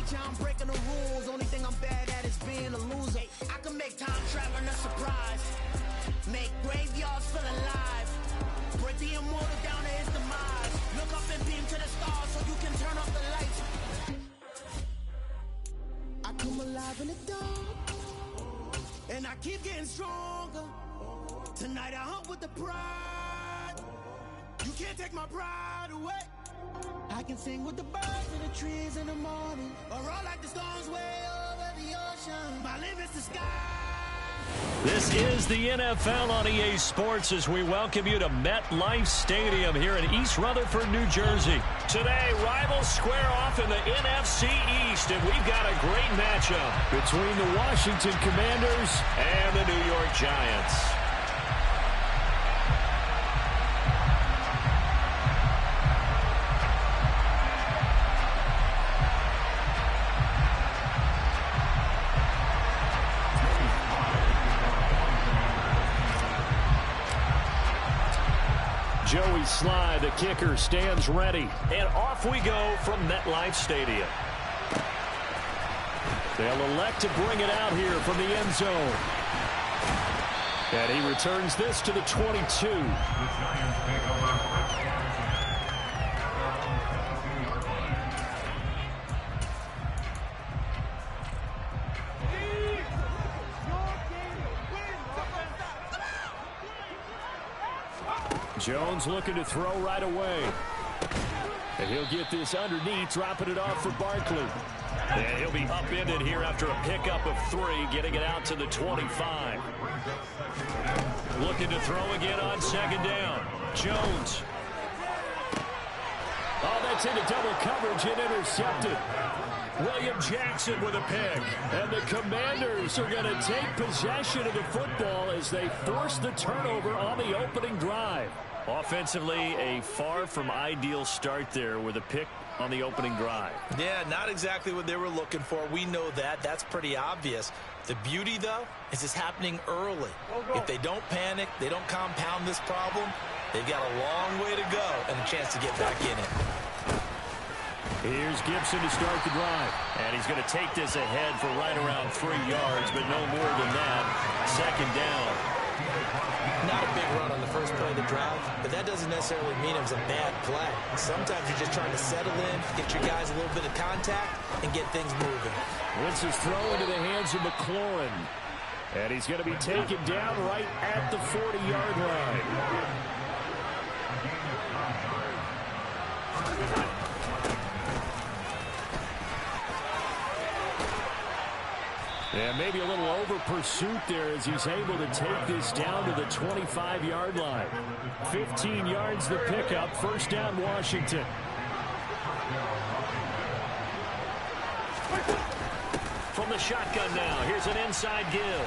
teacher, I'm breaking the rules. Only thing I'm bad at is being a loser. I can make time traveling a surprise. Make graveyards feel alive. Break the immortal down to his demise. Look up and beam to the stars so you can turn off the lights. I come alive in the dark, and I keep getting stronger. Tonight I hunt with the pride. You can't take my pride away. I can sing with the birds and the trees in the morning, or roll like the storms way over the ocean. My limit's the sky. This is the NFL on EA Sports as we welcome you to MetLife Stadium here in East Rutherford, New Jersey. Today, rivals square off in the NFC East, and we've got a great matchup between the Washington Commanders and the New York Giants. Joey Sly, the kicker, stands ready. And off we go from MetLife Stadium. They'll elect to bring it out here from the end zone. And he returns this to the 22. Jones looking to throw right away. And he'll get this underneath, dropping it off for Barkley. And he'll be upended here after a pickup of 3, getting it out to the 25. Looking to throw again on second down. Jones. Oh, that's into double coverage and intercepted. William Jackson with a pick. And the Commanders are going to take possession of the football as they force the turnover on the opening drive. Offensively, a far from ideal start there with a pick on the opening drive. Yeah, not exactly what they were looking for. We know that. That's pretty obvious. The beauty, though, is it's happening early. If they don't panic, they don't compound this problem, they've got a long way to go and a chance to get back in it. Here's Gibson to start the drive. And he's going to take this ahead for right around 3 yards, but no more than that. Second down. Not a big run on the first play of the drive, but that doesn't necessarily mean it was a bad play. Sometimes you're just trying to settle in, get your guys a little bit of contact, and get things moving. Wentz is throw into the hands of McLaurin. And he's going to be taken down right at the 40-yard line. And maybe a little over pursuit there as he's able to take this down to the 25-yard line. 15 yards the pickup. First down, Washington. From the shotgun now, here's an inside give.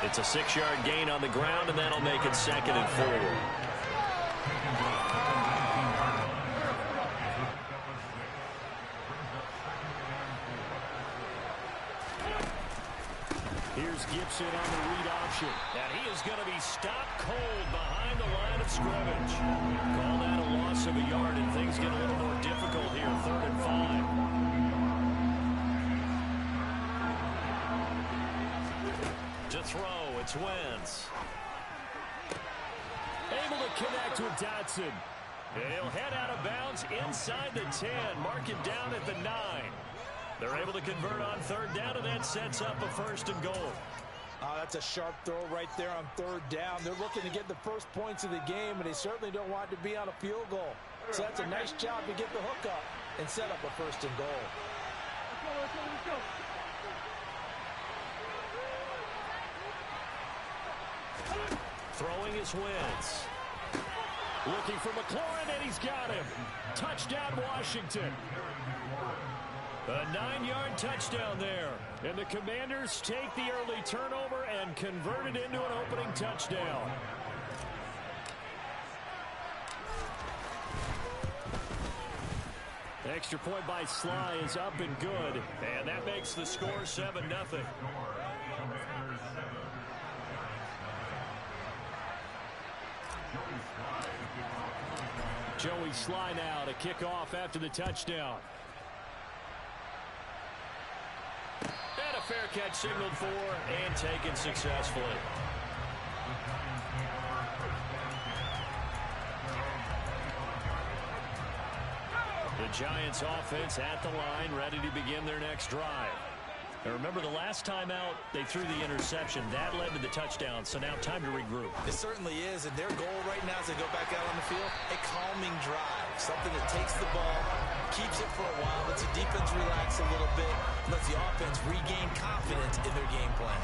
It's a 6-yard gain on the ground, and that'll make it 2nd and 4. Here's Gibson on the read option. And he is going to be stopped cold behind the line of scrimmage. Call that a loss of a yard, and things get a little more difficult here, 3rd and 5. To throw, it's Wentz. Able to connect with Dotson. He'll head out of bounds inside the 10. Mark it down at the 9. They're able to convert on 3rd down, and that sets up a 1st and goal. That's a sharp throw right there on 3rd down. They're looking to get the first points of the game, and they certainly don't want to be on a field goal. So that's a nice job to get the hook up and set up a 1st and goal. Let's go. Throwing is Wentz. Looking for McLaurin, and he's got him. Touchdown, Washington. A 9-yard touchdown there. And the Commanders take the early turnover and convert it into an opening touchdown. Extra point by Sly is up and good. And that makes the score 7-0. Joey sly now to kick off after the touchdown. And a fair catch signaled for and taken successfully. The Giants offense at the line, ready to begin their next drive. And remember, the last time out, they threw the interception. That led to the touchdown, so now time to regroup. It certainly is, and their goal right now as they go back out on the field, a calming drive. Something that takes the ball, keeps it for a while, lets the defense relax a little bit, lets the offense regain confidence in their game plan.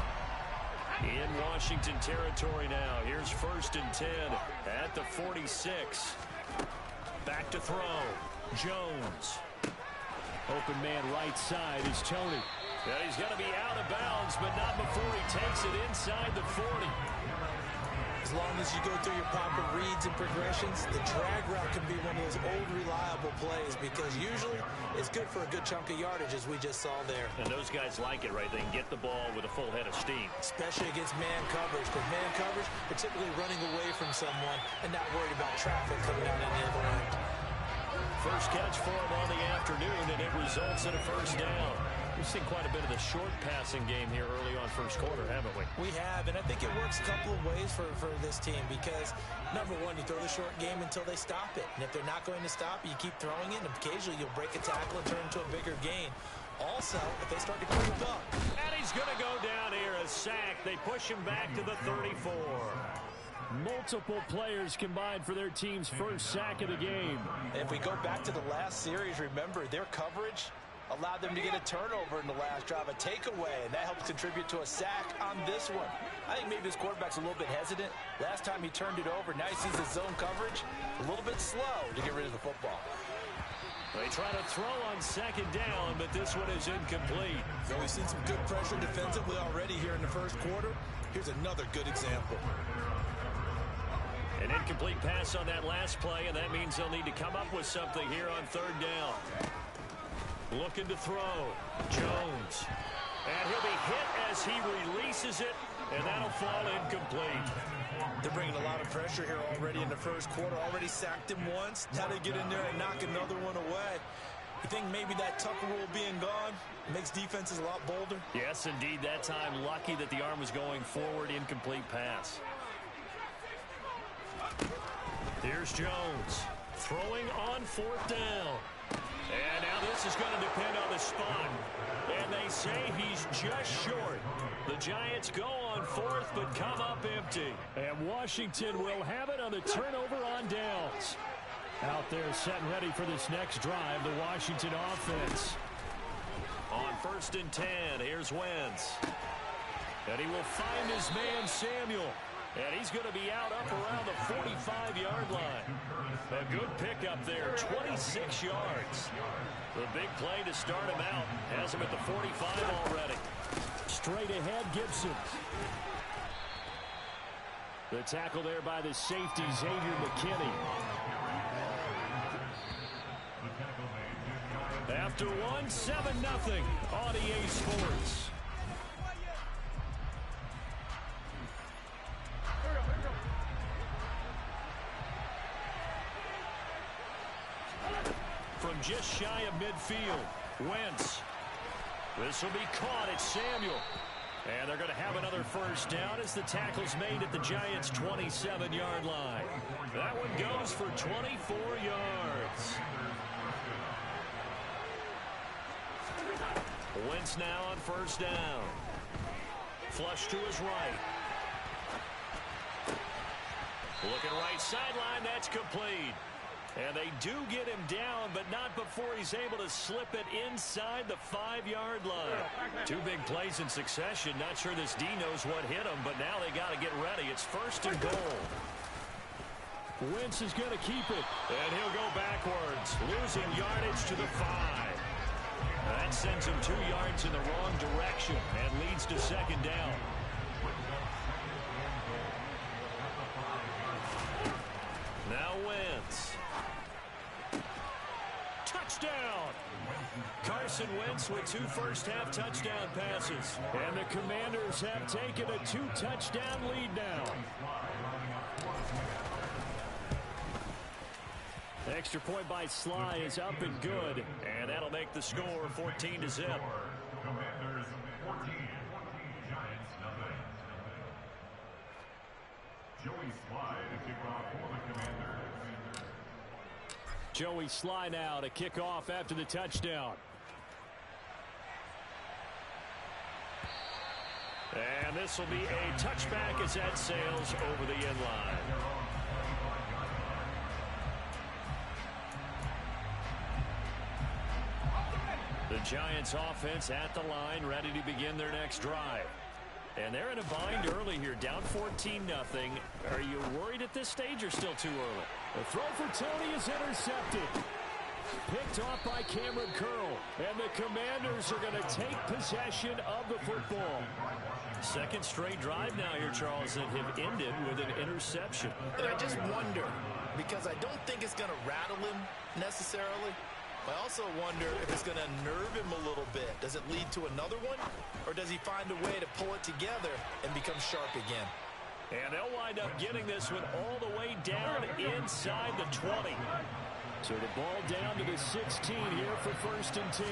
In Washington territory now. Here's 1st and 10 at the 46. Back to throw. Jones. Open man right side is Tony. And he's going to be out of bounds, but not before he takes it inside the 40. As long as you go through your proper reads and progressions, the drag route can be one of those old reliable plays because usually it's good for a good chunk of yardage, as we just saw there. And those guys like it, right? They can get the ball with a full head of steam. Especially against man coverage, because man coverage, they're typically running away from someone and not worried about traffic coming out on the other end. First catch for him on the afternoon, and it results in a 1st down. We've seen quite a bit of the short passing game here early on first quarter, haven't we? We have, and I think it works a couple of ways for this team because, number one, you throw the short game until they stop it. And if they're not going to stop it, you keep throwing it, and occasionally you'll break a tackle and turn into a bigger gain. Also, if they start to creep up. And he's going to go down here, a sack. They push him back to the 34. Multiple players combined for their team's first sack of the game. If we go back to the last series, remember, their coverage allowed them to get a turnover in the last drive, a takeaway, and that helps contribute to a sack on this one. I think maybe this quarterback's a little bit hesitant. Last time he turned it over, now he sees the zone coverage a little bit slow to get rid of the football. They try to throw on 2nd down, but this one is incomplete. So we've seen some good pressure defensively already here in the first quarter. Here's another good example. An incomplete pass on that last play, and that means they'll need to come up with something here on 3rd down. Looking to throw. Jones. And he'll be hit as he releases it, and that'll fall incomplete. They're bringing a lot of pressure here already in the first quarter. Already sacked him once. Now they get in there and knock another one away. You think maybe that Tucker rule being gone makes defenses a lot bolder? Yes, indeed. That time, lucky that the arm was going forward. Incomplete pass. Here's Jones. Throwing on 4th down. And now this is going to depend on the spot. And they say he's just short. The Giants go on 4th, but come up empty. And Washington will have it on the turnover on downs. Out there set and ready for this next drive, the Washington offense. On 1st and 10, here's Wentz. And he will find his man, Samuel. And he's going to be out up around the 45-yard line. A good pickup there, 26 yards. The big play to start him out. Has him at the 45 already. Straight ahead, Gibson. The tackle there by the safety, Xavier McKinney. After one, 7-0 on EA Sports. From just shy of midfield, Wentz. This will be caught at Samuel. And they're going to have another 1st down as the tackle's made at the Giants' 27-yard line. That one goes for 24 yards. Wentz now on 1st down. Flush to his right. Looking right sideline, that's complete. And they do get him down, but not before he's able to slip it inside the 5-yard line. 2 big plays in succession. Not sure this D knows what hit him, but now they got to get ready. It's 1st and goal. Wentz is going to keep it, and he'll go backwards, losing yardage to the 5. That sends him 2 yards in the wrong direction and leads to 2nd down. Now Wentz. Touchdown! Carson Wentz with 2 first-half touchdown passes. And the Commanders have taken a 2-touchdown lead now. Extra point by Sly is up and good, and that'll make the score 14-0. Commanders 14, Giants nothing. Joey Sly to kick off for the Commanders. Joey Sly now to kick off after the touchdown. And this will be a touchback as that sails over the end line. The Giants offense at the line, ready to begin their next drive. And they're in a bind early here, down 14-0. Are you worried at this stage or still too early? The throw for Tony is intercepted. Picked off by Cameron Curl. And the Commanders are going to take possession of the football. Second straight drive now here, Charles, that have ended with an interception. And I just wonder, because I don't think it's going to rattle him necessarily. I also wonder if it's going to nerve him a little bit. Does it lead to another one? Or does he find a way to pull it together and become sharp again? And they'll wind up getting this one all the way down inside the 20. So the ball down to the 16 here for 1st and 10.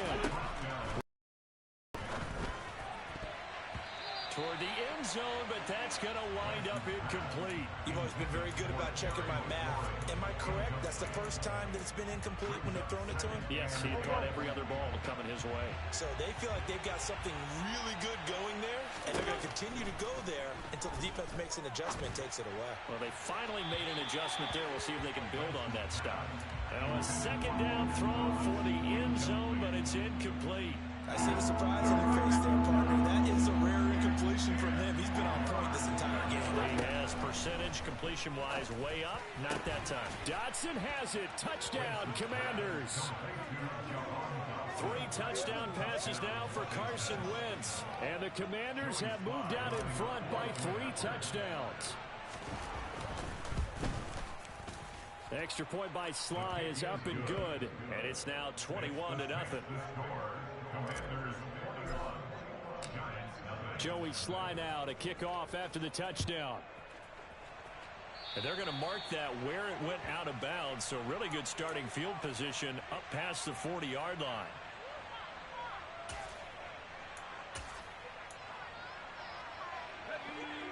Toward the end zone, but that's going to wind up incomplete. You've always been very good about checking my math. Am I correct? That's the first time that it's been incomplete when they've thrown it to him? Yes, he thought every other ball coming his way. So they feel like they've got something really good going there, and they're going to continue to go there until the defense makes an adjustment and takes it away. Well, they finally made an adjustment there. We'll see if they can build on that stop. Now a second down throw for the end zone, but it's incomplete. I see the surprise in your face there, partner. That is a rare incompletion from him. He's been on point this entire game. He has percentage completion-wise way up. Not that time. Dotson has it. Touchdown, Commanders. 3 touchdown passes now for Carson Wentz. And the Commanders have moved out in front by 3 touchdowns. Extra point by Sly is up and good. And it's now 21-0. Joey Sly now to kick off after the touchdown. And they're going to mark that where it went out of bounds. So really good starting field position up past the 40-yard line.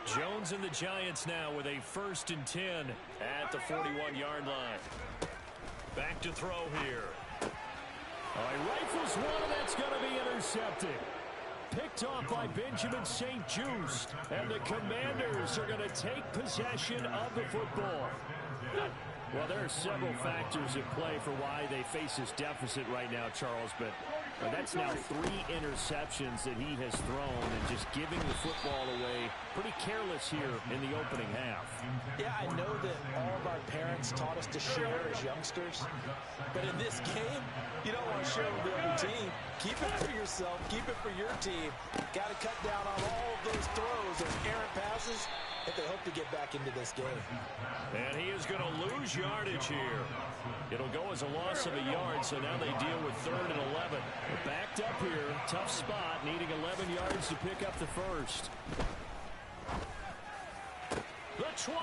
Jones and the Giants now with a 1st and 10 at the 41-yard line. Back to throw here. He rifles one, and that's going to be intercepted. Picked off by Benjamin St. Juste. And the Commanders are going to take possession of the football. Well, there are several factors at play for why they face this deficit right now, Charles, but that's now 3 interceptions that he has thrown and just giving the football away pretty careless here in the opening half. Yeah, I know that all of our parents taught us to share as youngsters, but in this game, you don't want to share with the other team. Keep it for yourself. Keep it for your team. Got to cut down on all of those throws, those errant passes, if they hope to get back into this game. And he is going to lose yardage here. It'll go as a loss of a yard, so now they deal with 3rd and 11. They're backed up here. Tough spot, needing 11 yards to pick up the first. The 20.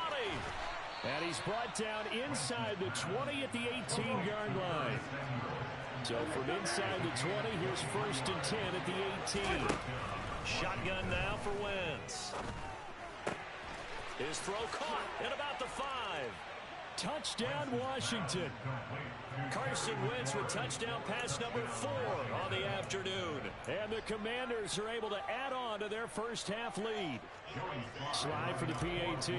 And he's brought down inside the 20 at the 18-yard line. So from inside the 20, here's 1st and 10 at the 18. Shotgun now for Wentz. His throw caught at about the 5. Touchdown, Washington. Carson Wentz with touchdown pass number 4 on the afternoon. And the Commanders are able to add on to their first half lead. Slide for the PAT.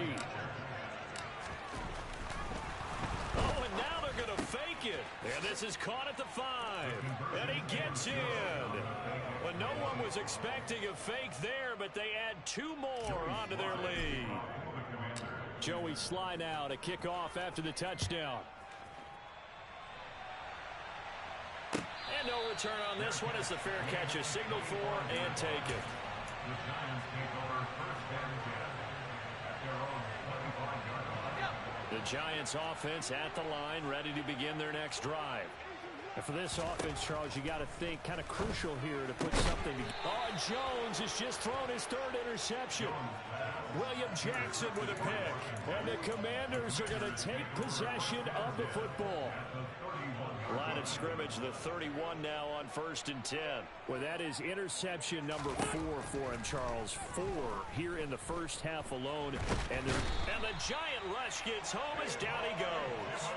Oh, and now they're going to fake it. And this is caught at the 5. And he gets in. Well, no one was expecting a fake there, but they add 2 more onto their lead. Joey Sly now to kick off after the touchdown. And no return on this one as the fair catch is signaled for and taken. The Giants take over 1st and 10 at their own 25-yard line. The Giants offense at the line, ready to begin their next drive. And for this offense, Charles, you got to think kind of crucial here to put something together. Oh, and Jones has just thrown his third interception. William Jackson with a pick. And the Commanders are going to take possession of the football. Line of scrimmage, the 31 now on 1st and 10. Well, that is interception number 4 for him, Charles. 4 here in the first half alone. And the giant rush gets home as down he goes.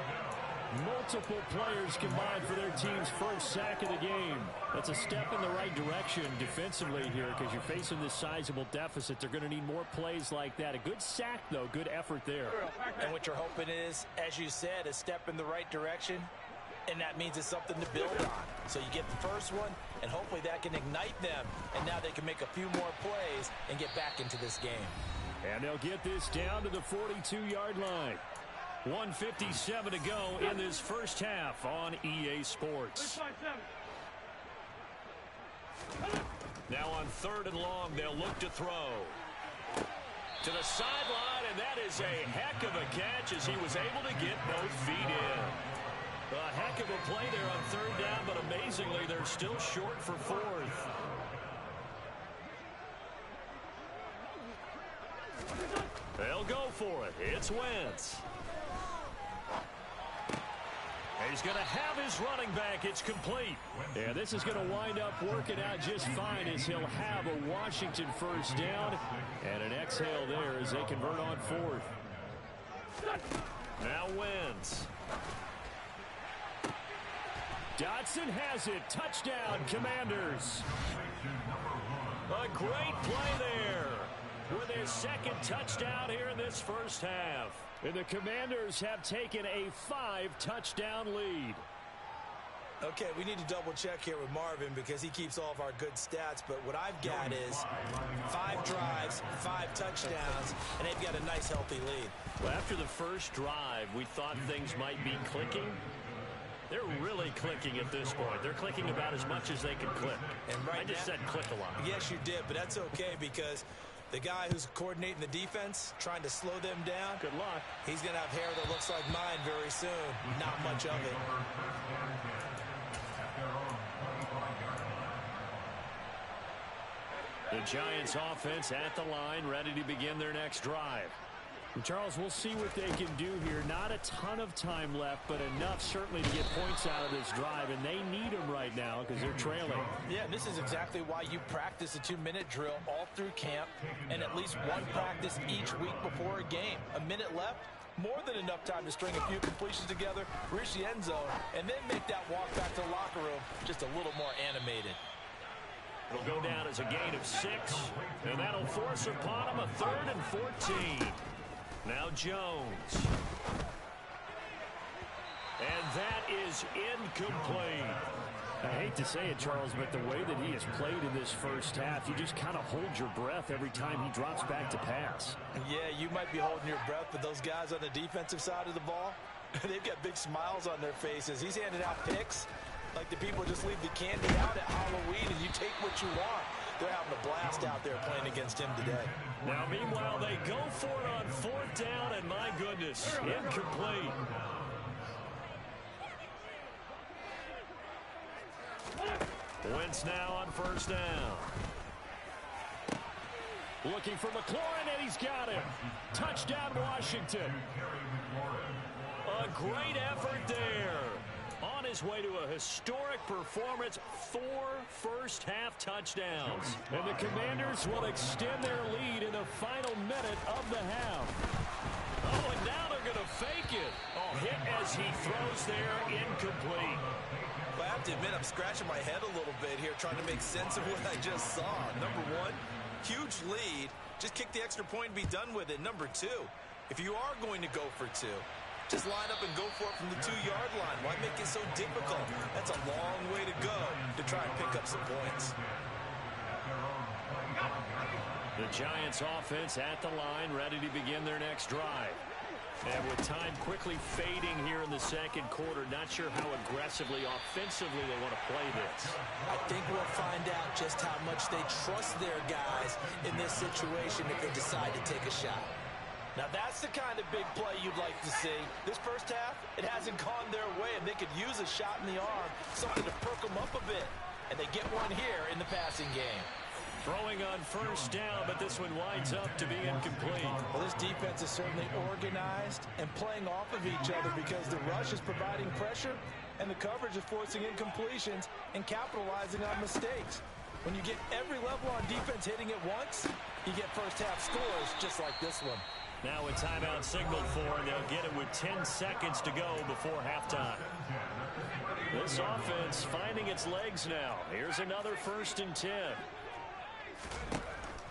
Multiple players combined for their team's first sack of the game. That's a step in the right direction defensively here because you're facing this sizable deficit. They're going to need more plays like that. A good sack, though. Good effort there. And what you're hoping is, as you said, a step in the right direction. And that means it's something to build on. So you get the first one, and hopefully that can ignite them. And now they can make a few more plays and get back into this game. And they'll get this down to the 42-yard line. 1:57 to go in this first half on EA Sports. Now on 3rd and long, they'll look to throw. To the sideline, and that is a heck of a catch as he was able to get both feet in. A heck of a play there on 3rd down, but amazingly, they're still short for 4th. They'll go for it. It's Wentz. He's going to have his running back. It's complete. Yeah, this is going to wind up working out just fine as he'll have a Washington first down. And an exhale there as they convert on 4th. Now Wentz. Dotson has it. Touchdown, Commanders. A great play there with his second touchdown here in this first half. And the Commanders have taken a 5-touchdown lead. Okay, we need to double check here with Marvin because he keeps all of our good stats. But what I've got is 5 drives, 5 touchdowns, and they've got a nice, healthy lead. Well, after the first drive, we thought things might be clicking. They're really clicking at this point. They're clicking about as much as they can click. And I just said click a lot. Yes, you did, but that's okay because the guy who's coordinating the defense, trying to slow them down, good luck. He's going to have hair that looks like mine very soon. Not much of it. The Giants offense at the line, ready to begin their next drive. And Charles, we'll see what they can do here. Not a ton of time left, but enough certainly to get points out of this drive, and they need them right now because they're trailing. Yeah, and this is exactly why you practice a 2-minute drill all through camp and at least one practice each week before a game. A minute left, more than enough time to string a few completions together, reach the end zone, and then make that walk back to the locker room just a little more animated. It'll go down as a gain of 6, and that'll force upon them a 3rd and 14. Now Jones. And that is incomplete. I hate to say it, Charles, but the way that he has played in this first half, you just kind of hold your breath every time he drops back to pass. Yeah, you might be holding your breath, but those guys on the defensive side of the ball, they've got big smiles on their faces. He's handing out picks like the people just leave the candy out at Halloween and you take what you want. They're having a blast out there playing against him today. Now, meanwhile, they go for it on 4th down, and my goodness, incomplete. Wentz now on 1st down. Looking for McLaurin, and he's got him. Touchdown, Washington. A great effort there. On his way to a historic performance, 4 first-half touchdowns. And the Commanders will extend their lead in the final minute of the half. Oh, and now they're going to fake it. Oh, hit as he throws there, incomplete. Well, I have to admit, I'm scratching my head a little bit here trying to make sense of what I just saw. Number 1, huge lead. Just kick the extra point and be done with it. Number 2, if you are going to go for 2, just line up and go for it from the 2-yard line. Why make it so difficult? That's a long way to go to try and pick up some points. The Giants offense at the line, ready to begin their next drive. And with time quickly fading here in the second quarter, not sure how aggressively, offensively they want to play this. I think we'll find out just how much they trust their guys in this situation if they decide to take a shot. Now that's the kind of big play you'd like to see. This first half, it hasn't gone their way, and they could use a shot in the arm, something to perk them up a bit. And they get one here in the passing game. Throwing on first down, but this one winds up to be incomplete. Well, this defense is certainly organized and playing off of each other because the rush is providing pressure and the coverage is forcing incompletions and capitalizing on mistakes. When you get every level on defense hitting at once, you get first half scores just like this one. Now a timeout signaled for, and they'll get it with 10 seconds to go before halftime. This offense finding its legs now. Here's another 1st and 10.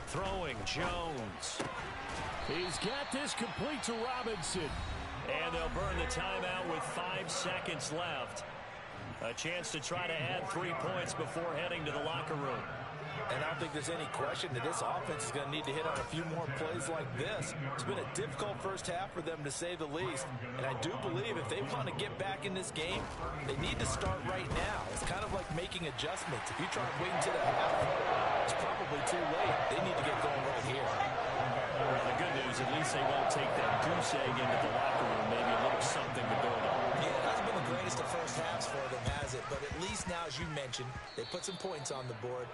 Throwing Jones. He's got this complete to Robinson. And they'll burn the timeout with 5 seconds left. A chance to try to add 3 points before heading to the locker room. And I don't think there's any question that this offense is going to need to hit on a few more plays like this. It's been a difficult first half for them, to say the least. And I do believe if they want to get back in this game, they need to start right now. It's kind of like making adjustments. If you try and wait until the half, it's probably too late. They need to get going right here. Well, the good news, at least they won't take that goose egg into the locker room. Maybe a little something to build on. Yeah, it hasn't been the greatest of first halves for them, has it? But at least now, as you mentioned, they put some points on the board.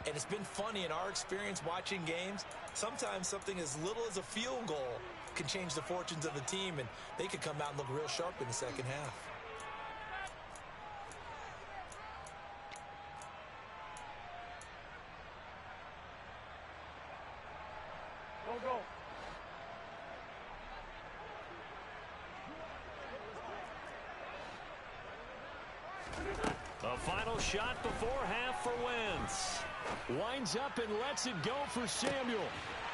And it's been funny in our experience watching games. Sometimes something as little as a field goal can change the fortunes of the team, and they could come out and look real sharp in the second half. Go. A final shot before half for Wentz. Winds up and lets it go for Samuel.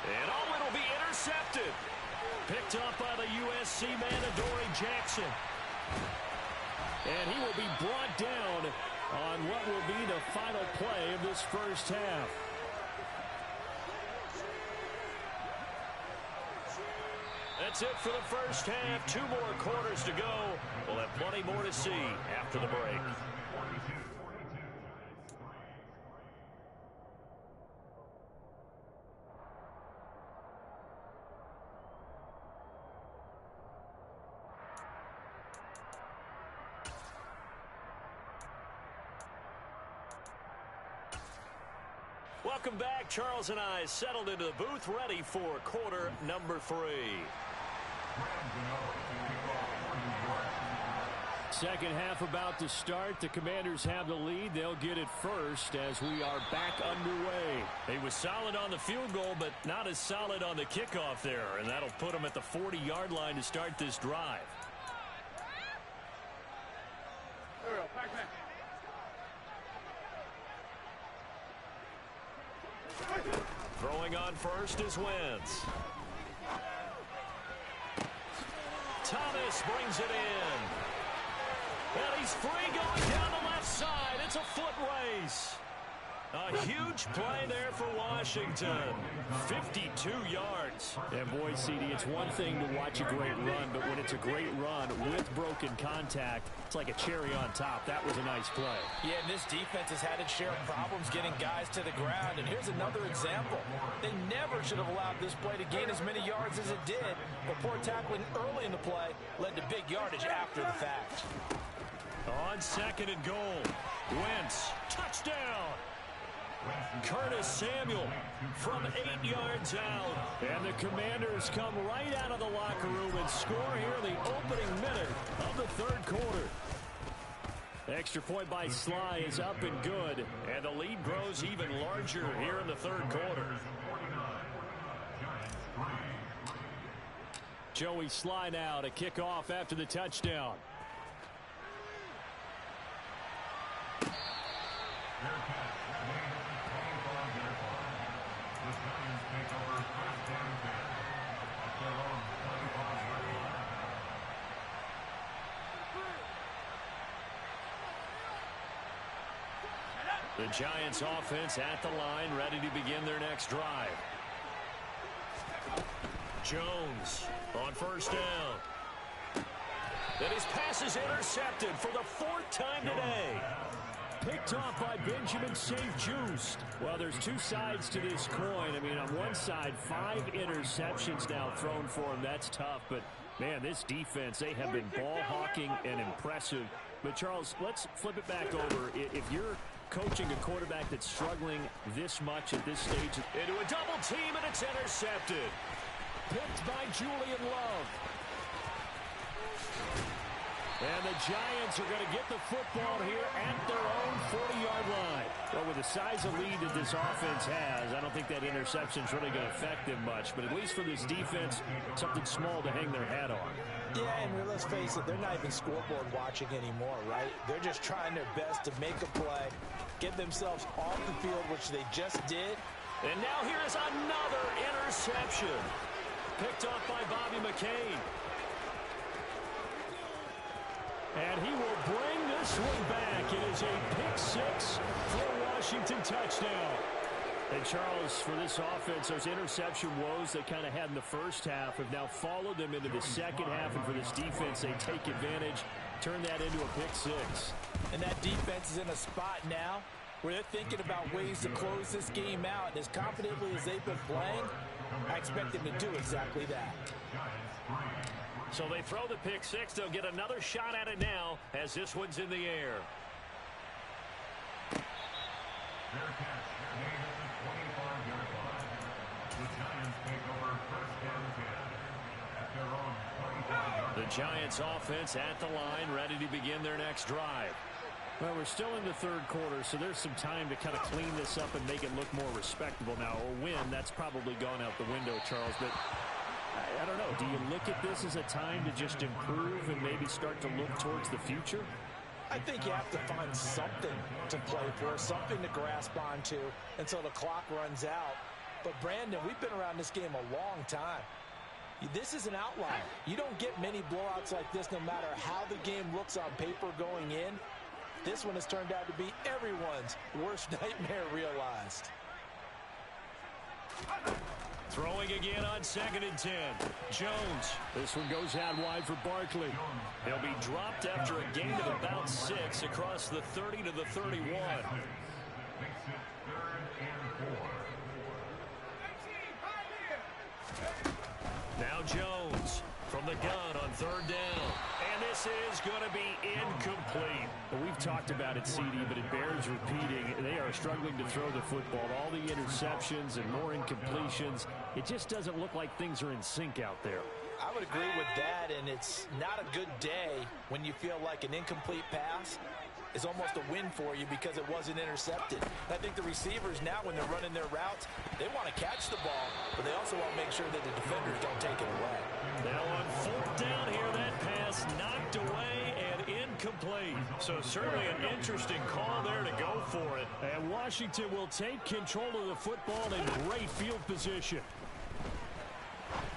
And it'll be intercepted. Picked up by the USC man, Adoree Jackson. And he will be brought down on what will be the final play of this first half. That's it for the first half. 2 more quarters to go. We'll have plenty more to see after the break. Welcome back. Charles and I settled into the booth, ready for quarter number 3. Second half about to start. The Commanders have the lead. They'll get it first as we are back underway. He was solid on the field goal, but not as solid on the kickoff there, and that'll put him at the 40-yard line to start this drive. Throwing on first is Wentz. Thomas brings it in. And he's free going down the left side. It's a foot race. A huge play there for Washington. 52 yards. And boy, CD, it's one thing to watch a great run, but when it's a great run with broken contact, it's like a cherry on top. That was a nice play. Yeah, and this defense has had its share of problems getting guys to the ground. And here's another example. They never should have allowed this play to gain as many yards as it did. But poor tackling early in the play led to big yardage after the fact. On 2nd and goal. Wentz, touchdown. Curtis Samuel from 8 yards out. And the Commanders come right out of the locker room and score here in the opening minute of the 3rd quarter. Extra point by Sly is up and good. And the lead grows even larger here in the 3rd quarter. Joey Sly now to kick off after the touchdown. The Giants offense at the line, ready to begin their next drive. Jones on first down. And his pass is intercepted for the 4th time today. Picked off by Benjamin St-Juste. Well, there's two sides to this coin. I mean, on one side, 5 interceptions now thrown for him. That's tough. But, man, this defense, they have been ball hawking and impressive. But, Charles, let's flip it back over. If you're coaching a quarterback that's struggling this much at this stage, into a double team, and it's intercepted. Picked by Julian Love. And the Giants are going to get the football here at their own 40-yard line. Well, with the size of lead that this offense has, I don't think that interception is really going to affect them much. But at least for this defense, something small to hang their hat on. Yeah, and let's face it, they're not even scoreboard watching anymore, right? They're just trying their best to make a play, get themselves off the field, which they just did. And now here is another interception. Picked off by Bobby McCain. And he will bring this one back. It is a pick-6 for a Washington touchdown. And, Charles, for this offense, those interception woes they kind of had in the first half have now followed them into the second half. And for this defense, they take advantage, turn that into a pick-6. And that defense is in a spot now where they're thinking about ways to close this game out. And as confidently as they've been playing, I expect them to do exactly that. So they throw the pick-6. They'll get another shot at it now as this one's in the air. Their catch made at the 25-yard line. The Giants take over first and 10 at their own 25-yard line. The Giants offense at the line, ready to begin their next drive. Well, we're still in the third quarter, so there's some time to kind of clean this up and make it look more respectable. Now, a win, that's probably gone out the window, Charles, but I don't know. Do you look at this as a time to just improve and maybe start to look towards the future? I think you have to find something to play for, something to grasp onto until the clock runs out. But, Brandon, we've been around this game a long time. This is an outlier. You don't get many blowouts like this no matter how the game looks on paper going in. This one has turned out to be everyone's worst nightmare realized. Throwing again on 2nd and 10. Jones. This one goes out wide for Barkley. He'll be dropped after a gain of about 6 across the 30 to the 31. Makes it 3rd and 4. Now Jones from the gun on 3rd down. And this is going to be incomplete. Well, we've talked about it, CD, but it bears repeating. They are struggling to throw the football. All the interceptions and more incompletions. It just doesn't look like things are in sync out there. I would agree with that, and it's not a good day when you feel like an incomplete pass is almost a win for you because it wasn't intercepted. I think the receivers now, when they're running their routes, they want to catch the ball, but they also want to make sure that the defenders don't take it away. Now on 4th down here, that pass knocked away and incomplete. So certainly an interesting call there to go for it. And Washington will take control of the football in great field position.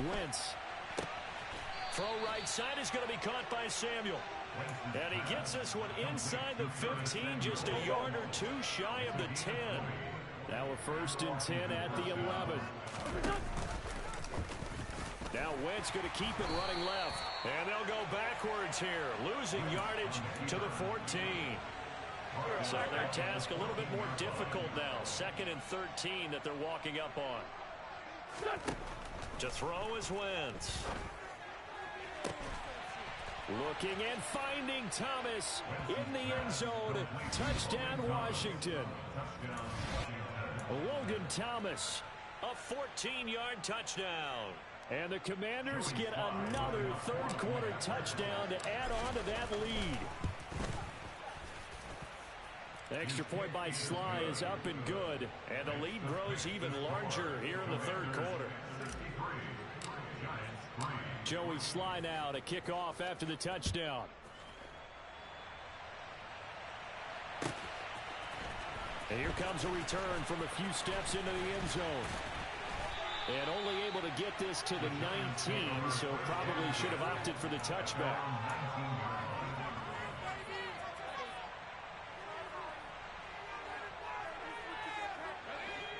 Wentz. Throw right side is going to be caught by Samuel. And he gets this one inside the 15, just a yard or 2 shy of the 10. Now a 1st and 10 at the 11. Now Wentz going to keep it running left. And they'll go backwards here, losing yardage to the 14. So their task a little bit more difficult now. 2nd and 13 that they're walking up on. To throw is Wentz. Looking and finding Thomas in the end zone. Touchdown, Washington. Logan Thomas. A 14-yard touchdown. And the Commanders get another third-quarter touchdown to add on to that lead. The extra point by Sly is up and good. And the lead grows even larger here in the third quarter. Joey Sly now to kick off after the touchdown. And here comes a return from a few steps into the end zone. And only able to get this to the 19, so probably should have opted for the touchback.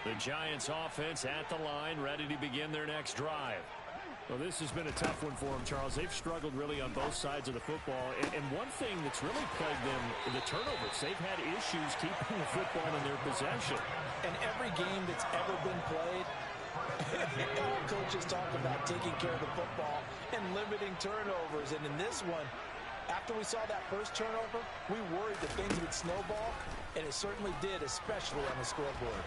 The Giants offense at the line, ready to begin their next drive. Well, this has been a tough one for them, Charles. They've struggled really on both sides of the football. And one thing that's really plagued them, the turnovers. They've had issues keeping the football in their possession. And every game that's ever been played, all coaches talk about taking care of the football and limiting turnovers. And in this one, after we saw that first turnover, we worried that things would snowball, and it certainly did, especially on the scoreboard.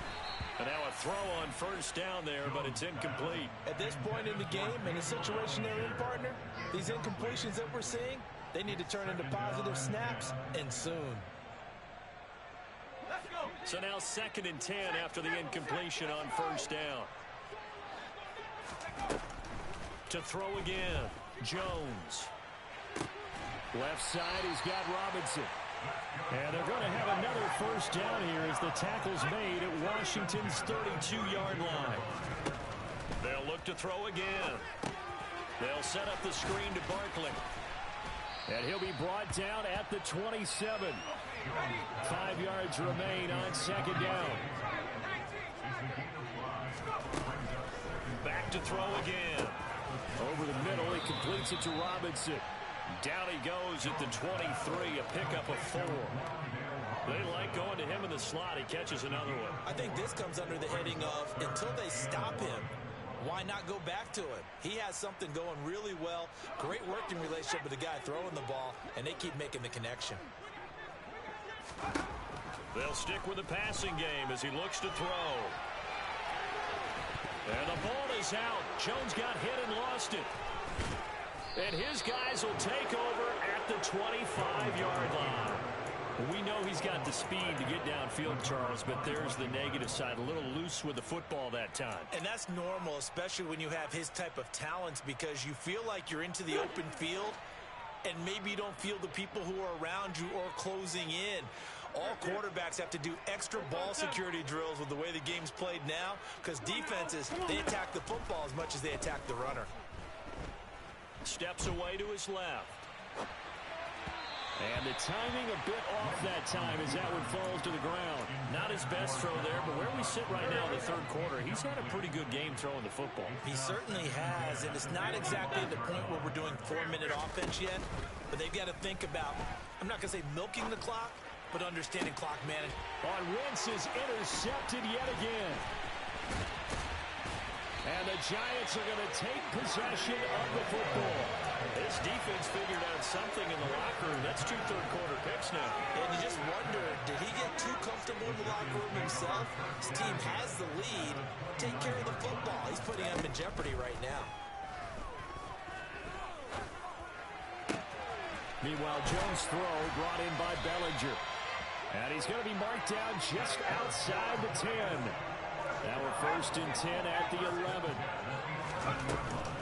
And now a throw on first down there, but it's incomplete. At this point in the game, in the situation they're in, partner, these incompletions that we're seeing, they need to turn into positive snaps, and soon. Let's go. So now 2nd and 10 after the incompletion on first down. To throw again, Jones. Left side, he's got Robinson. And they're going to have another first down here as the tackle's made at Washington's 32-yard line. They'll look to throw again. They'll set up the screen to Barkley. And he'll be brought down at the 27. 5 yards remain on 2nd down. Back to throw again. Over the middle, he completes it to Robinson. Down he goes at the 23, a pickup of 4. They like going to him in the slot. He catches another one. I think this comes under the heading of until they stop him, why not go back to him? He has something going really well. Great working relationship with the guy throwing the ball, and they keep making the connection. They'll stick with the passing game as he looks to throw. And the ball is out. Jones got hit and lost it. And his guys will take over at the 25-yard line. We know he's got the speed to get downfield, Charles, but there's the negative side. A little loose with the football that time. And that's normal, especially when you have his type of talents, because you feel like you're into the open field, and maybe you don't feel the people who are around you or closing in. All quarterbacks have to do extra ball security drills with the way the game's played now, because defenses, they attack the football as much as they attack the runner. Steps away to his left. And the timing a bit off that time as that one falls to the ground. Not his best throw there, but where we sit right now in the 3rd quarter, he's had a pretty good game throwing the football. He certainly has, and it's not exactly the point where we're doing 4-minute offense yet, but they've got to think about, I'm not going to say milking the clock, but understanding clock management. On Wentz is intercepted yet again. And the Giants are going to take possession of the football. This defense figured out something in the locker room. That's 2 third-quarter picks now. And you just wonder, did he get too comfortable in the locker room himself? His team has the lead. Take care of the football. He's putting them in jeopardy right now. Meanwhile, Jones' throw brought in by Bellinger. And he's going to be marked down just outside the 10. Now we're 1st and 10 at the 11.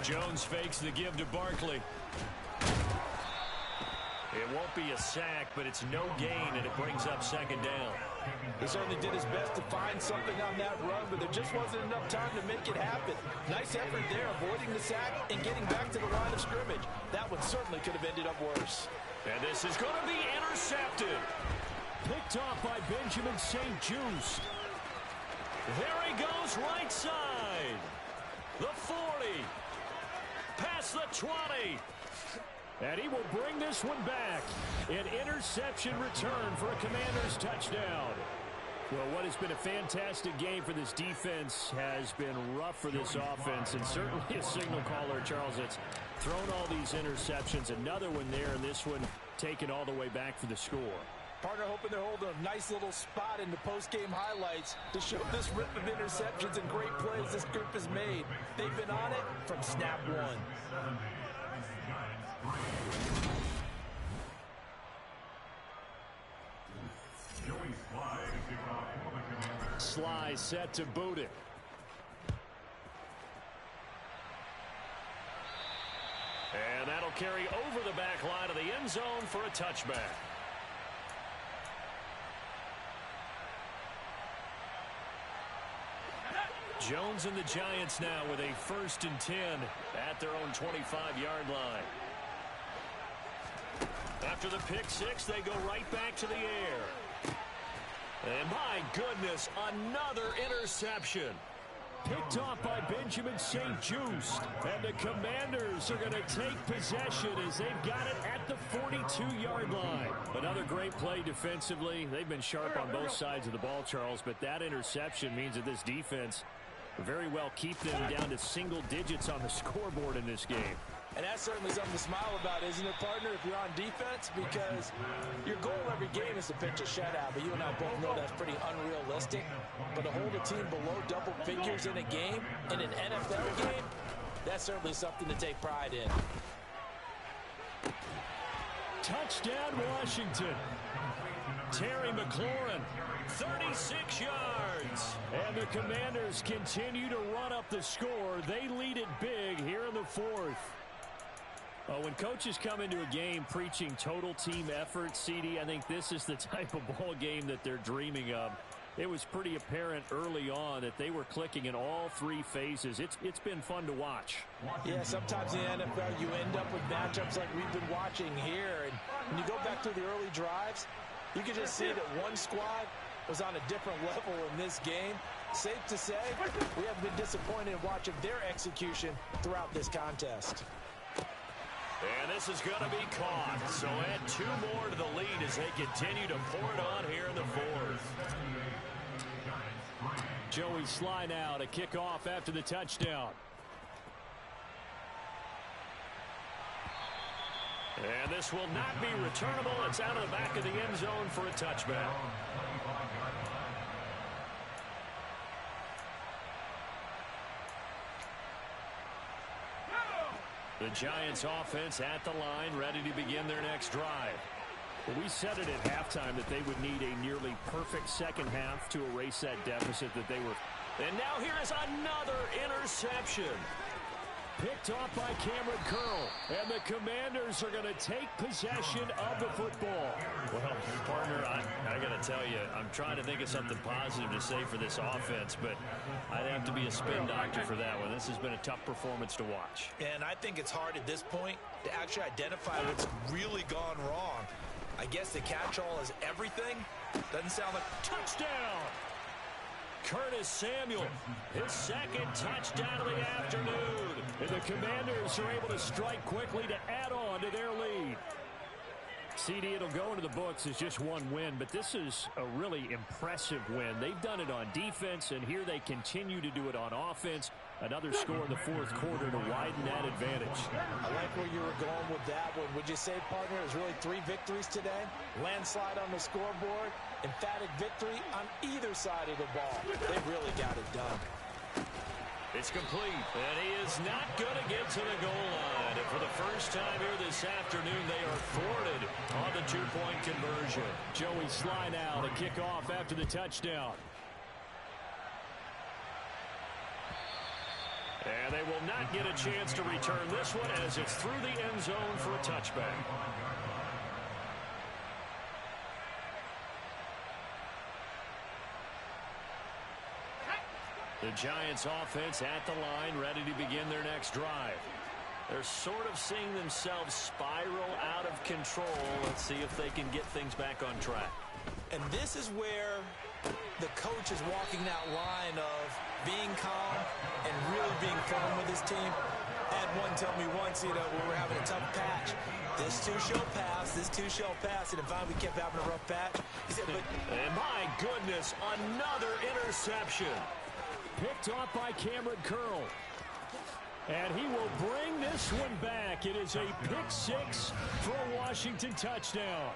Jones fakes the give to Barkley. It won't be a sack, but it's no gain, and it brings up 2nd down. He certainly did his best to find something on that run, but there just wasn't enough time to make it happen. Nice effort there, avoiding the sack and getting back to the line of scrimmage. That one certainly could have ended up worse. And this is going to be intercepted. Picked off by Benjamin St. Just. There he goes, right side. The 40. Past the 20. And he will bring this one back. An interception return for a Commanders touchdown. Well, what has been a fantastic game for this defense has been rough for this offense, and certainly a signal caller, Charles, that's thrown all these interceptions. Another one there, and this one taken all the way back for the score. Partner hoping they're holding a nice little spot in the post-game highlights to show this rip of interceptions and great plays this group has made. They've been on it from snap one. Sly set to boot it. And that'll carry over the back line of the end zone for a touchback. Jones and the Giants now with a 1st and 10 at their own 25-yard line. After the pick six, they go right back to the air. And my goodness, another interception. Picked off by Benjamin St. Just. And the Commanders are going to take possession as they've got it at the 42-yard line. Another great play defensively. They've been sharp on both sides of the ball, Charles, but that interception means that this defense very well keep them down to single digits on the scoreboard in this game. And that's certainly something to smile about, isn't it, partner, if you're on defense? Because your goal every game is to pitch a shutout, but you and I both know that's pretty unrealistic. But to hold a team below double figures in a game, in an NFL game, that's certainly something to take pride in. Touchdown, Washington. Terry McLaurin, 36 yards. And the Commanders continue to run up the score. They lead it big here in the fourth. When coaches come into a game preaching total team effort, CD, I think this is the type of ball game that they're dreaming of. It was pretty apparent early on that they were clicking in all three phases. It's been fun to watch. Yeah, sometimes in the NFL you end up with matchups like we've been watching here. And when you go back through the early drives, you can just see that one squad was on a different level in this game. Safe to say, we have been disappointed in watching their execution throughout this contest. And this is going to be caught. So add two more to the lead as they continue to pour it on here in the fourth. Joey Sly now to kick off after the touchdown. And this will not be returnable. It's out of the back of the end zone for a touchback. The Giants offense at the line, ready to begin their next drive. Well, we said it at halftime that they would need a nearly perfect second half to erase that deficit that they were. And now here is another interception. Picked off by Cameron Curl. And the Commanders are going to take possession of the football. Well, partner, I got to tell you, I'm trying to think of something positive to say for this offense, but I'd have to be a spin doctor for that one. This has been a tough performance to watch. And I think it's hard at this point to actually identify what's really gone wrong. I guess the catch-all is everything. Doesn't sound like touchdown. Curtis Samuel, his second touchdown of the afternoon. And the Commanders are able to strike quickly to add on to their lead. CD, it'll go into the books as just one win, but this is a really impressive win. They've done it on defense, and here they continue to do it on offense. Another score in the fourth quarter to widen that advantage. I like where you were going with that one. Would you say, partner, it was really 3 victories today? Landslide on the scoreboard, emphatic victory on either side of the ball. They really got it done. It's complete, and he is not going to get to the goal line. And for the first time here this afternoon, they are thwarted on the two-point conversion. Joey Sly now to kick off after the touchdown. And they will not get a chance to return this one as it's through the end zone for a touchback. The Giants offense at the line, ready to begin their next drive. They're sort of seeing themselves spiral out of control. Let's see if they can get things back on track. And this is where the coach is walking that line of being calm and really being firm with his team. I had one tell me once, when we're having a tough patch, this too shall pass, this too shall pass. And if we kept having a rough patch, he said, but... And my goodness, another interception. Picked off by Cameron Curl. And he will bring this one back. It is a pick-6 for a Washington touchdown.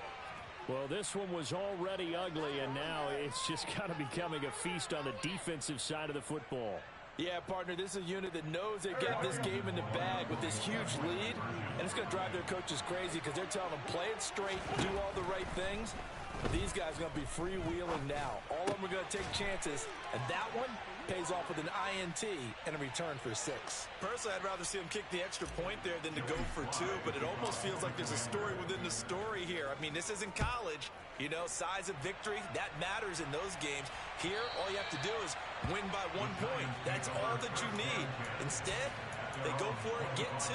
Well, this one was already ugly, and now it's just kind of becoming a feast on the defensive side of the football. Yeah, partner, this is a unit that knows they get this game in the bag with this huge lead, and it's going to drive their coaches crazy because they're telling them play it straight, do all the right things. But these guys are going to be freewheeling now. All of them are going to take chances, and that one pays off with an INT and a return for 6. Personally, I'd rather see him kick the extra point there than to go for 2, but it almost feels like there's a story within the story here. I mean, this isn't college. Size of victory, that matters in those games. Here, all you have to do is win by 1 point. That's all that you need. Instead, they go for it, get 2.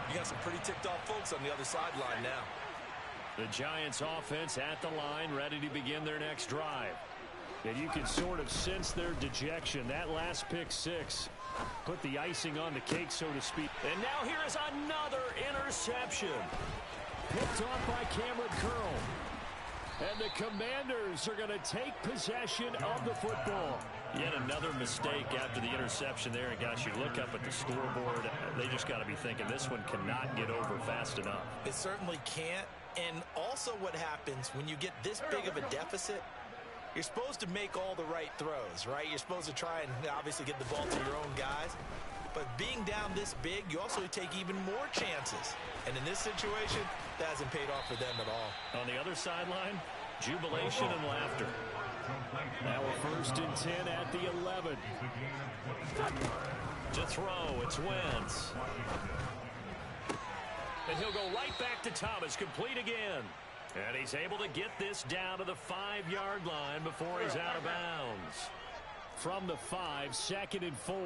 You got some pretty ticked off folks on the other sideline now. The Giants offense at the line, ready to begin their next drive. And you can sort of sense their dejection. That last pick six put the icing on the cake, so to speak. And now here is another interception. Picked off by Cameron Curl. And the Commanders are going to take possession of the football. Yet another mistake after the interception there. And gosh, you look up at the scoreboard, they just got to be thinking this one cannot get over fast enough. It certainly can't. And also what happens when you get this big of a deficit, you're supposed to make all the right throws, right? You're supposed to try and obviously get the ball to your own guys. But being down this big, you also take even more chances. And in this situation, that hasn't paid off for them at all. On the other sideline, jubilation and laughter. Now a 1st and 10 at the 11. To throw, it's Wentz. And he'll go right back to Thomas, complete again. And he's able to get this down to the 5-yard line before he's out of bounds. From the 5, 2nd and 4.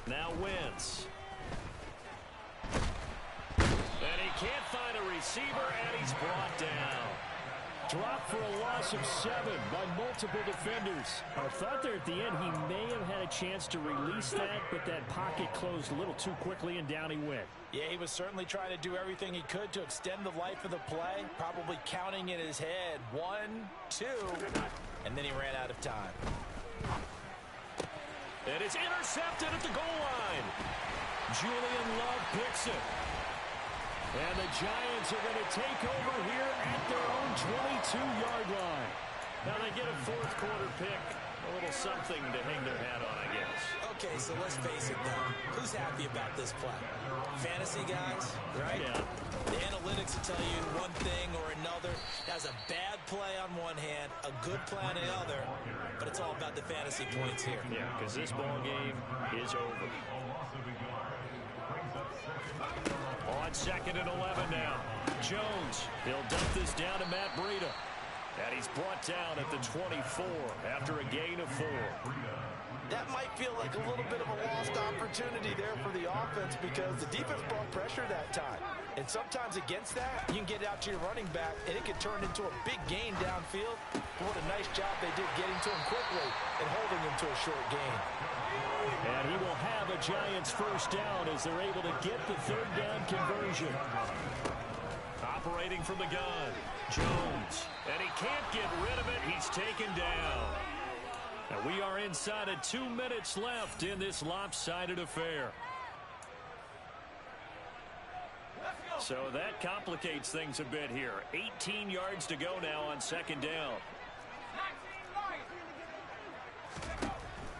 Now Wentz. And he can't find a receiver, and he's brought down. Dropped for a loss of 7 by multiple defenders. I thought there at the end he may have had a chance to release that, but that pocket closed a little too quickly, and down he went. Yeah, he was certainly trying to do everything he could to extend the life of the play, probably counting in his head 1, 2, and then he ran out of time. And it's intercepted at the goal line. Julian Love picks it. And the Giants are going to take over here at their own 22-yard line. Now they get a 4th quarter pick. A little something to hang their hat on, I guess. Okay, so let's face it, though. Who's happy about this play? Fantasy guys, right? Yeah. The analytics will tell you one thing or another. That's a bad play on one hand, a good play on the other, but it's all about the fantasy points here. Yeah, because this ball game is over. On 2nd and 11 now. Jones, he'll dump this down to Matt Breida. And he's brought down at the 24 after a gain of 4. That might feel like a little bit of a lost opportunity there for the offense because the defense brought pressure that time. And sometimes against that, you can get out to your running back, and it can turn into a big gain downfield. What a nice job they did getting to him quickly and holding him to a short gain. And he will have a Giants 1st down as they're able to get the 3rd down conversion. Operating from the gun, Jones. And he can't get rid of it. He's taken down. And we are inside of 2 minutes left in this lopsided affair. So that complicates things a bit here. 18 yards to go now on 2nd down.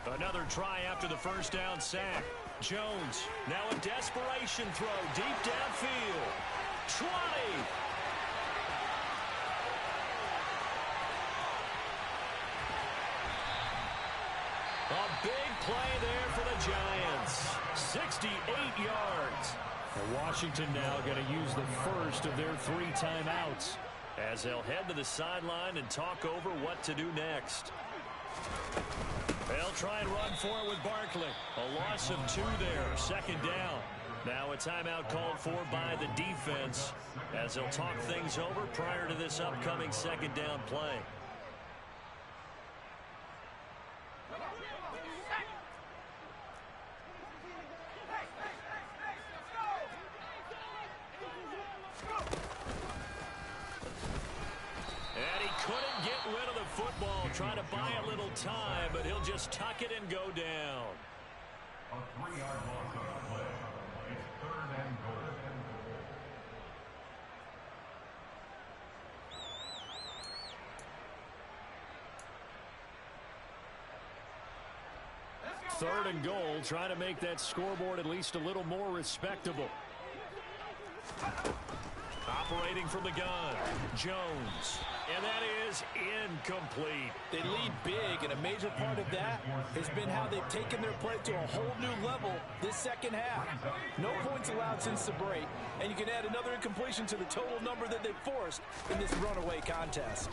Another try after the 1st down sack. Jones, now a desperation throw deep downfield. 20. A big play there for the Giants. 68 yards. And Washington now going to use the 1st of their 3 timeouts as they'll head to the sideline and talk over what to do next. They'll try and run for it with Barkley. A loss of 2 there, 2nd down. Now a timeout called for by the defense as they'll talk things over prior to this upcoming 2nd down play. And he couldn't get rid of the football, trying to buy a little time, but he'll just tuck it and go down. A 3-yard loss on the play. It's 3rd and goal. Third and goal, trying to make that scoreboard at least a little more respectable. Operating from the gun, Jones. And that is incomplete. They lead big, and a major part of that has been how they've taken their play to a whole new level this 2nd half. No points allowed since the break, and you can add another incompletion to the total number that they've forced in this runaway contest.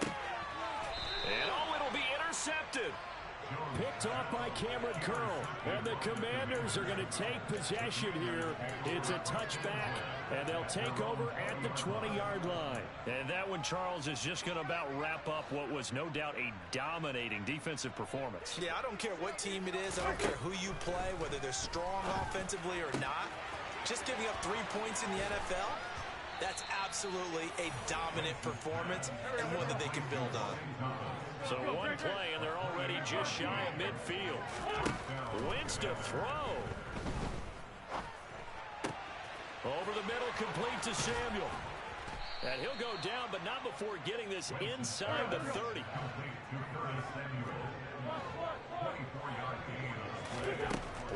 And oh, it'll be intercepted. Picked off by Cameron Curl. And the Commanders are going to take possession here. It's a touchback, and they'll take over at the 20-yard line. And that one, Charles, is just going to about wrap up what was no doubt a dominating defensive performance. Yeah, I don't care what team it is. I don't care who you play, whether they're strong offensively or not. Just giving up 3 points in the NFL, that's absolutely a dominant performance and one that they can build on. So one play, and they're already just shy of midfield. Wentz to throw. Over the middle, complete to Samuel. And he'll go down, but not before getting this inside the 30.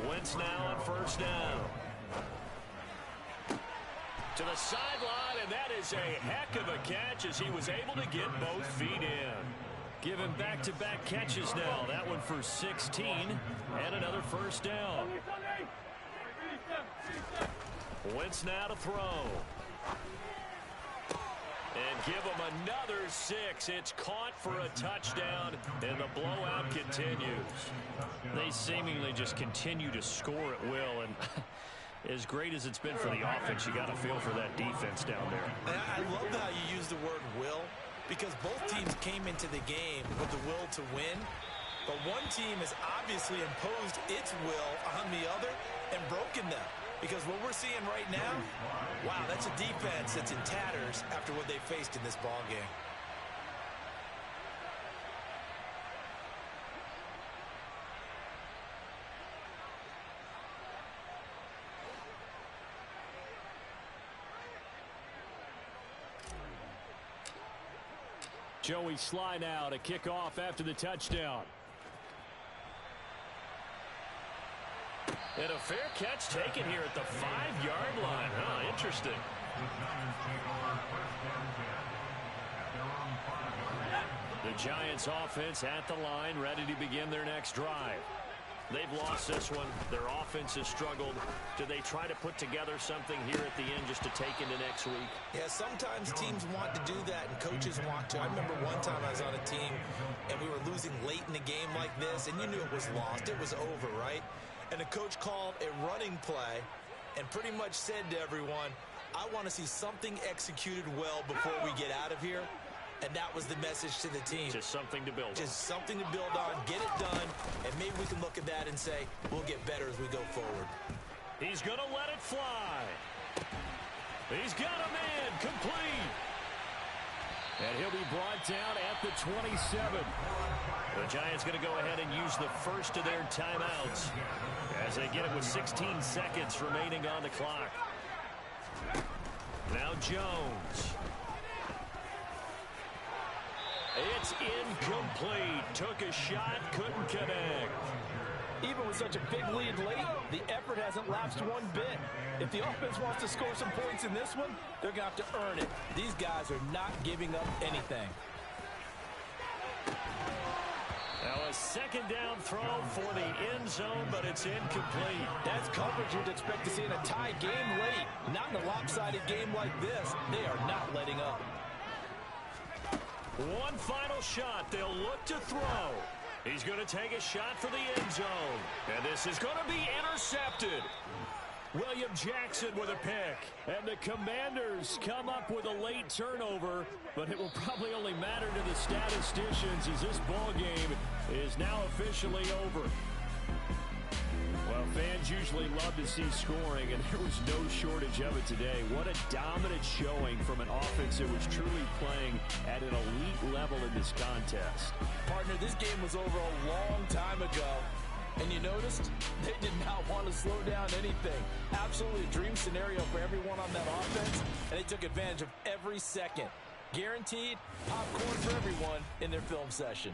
Wentz now on first down. To the sideline, and that is a heck of a catch as he was able to get both feet in. Given back-to-back catches now. That one for 16 and another first down. Wentz now to throw. And give him another 6. It's caught for a touchdown, and the blowout continues. They seemingly just continue to score at will, and as great as it's been for the offense, you got to feel for that defense down there. And I love how you use the word will, because both teams came into the game with the will to win, but one team has obviously imposed its will on the other and broken them. Because what we're seeing right now, wow, that's a defense that's in tatters after what they faced in this ball game. Joey Sly now to kick off after the touchdown. And a fair catch taken here at the 5-yard line. Huh, interesting. The Giants offense at the line, ready to begin their next drive. They've lost this one. Their offense has struggled. Do they try to put together something here at the end just to take into next week? Yeah, sometimes teams want to do that and coaches want to. I remember one time I was on a team and we were losing late in a game like this, and you knew it was lost. It was over, right? And the coach called a running play and pretty much said to everyone, I want to see something executed well before we get out of here. And that was the message to the team. Just something to build on. Just something to build on, get it done, and maybe we can look at that and say, we'll get better as we go forward. He's going to let it fly. He's got a man complete. And he'll be brought down at the 27. The Giants going to go ahead and use the first of their timeouts as they get it with 16 seconds remaining on the clock. Now Jones. It's incomplete. Took a shot, couldn't connect. Even with such a big lead late, the effort hasn't lapsed one bit. If the offense wants to score some points in this one, they're going to have to earn it. These guys are not giving up anything. Now a second down throw for the end zone, but it's incomplete. That's coverage you'd expect to see in a tie game late. Not in a lopsided game like this. They are not letting up. One final shot. They'll look to throw. He's going to take a shot for the end zone. And this is going to be intercepted. William Jackson with a pick. And the Commanders come up with a late turnover, but it will probably only matter to the statisticians as this ball game is now officially over. Well, fans usually love to see scoring, and there was no shortage of it today. What a dominant showing from an offense that was truly playing at an elite level in this contest. Partner, this game was over a long time ago. And you noticed they did not want to slow down anything. Absolutely a dream scenario for everyone on that offense, and they took advantage of every second. Guaranteed popcorn for everyone in their film session.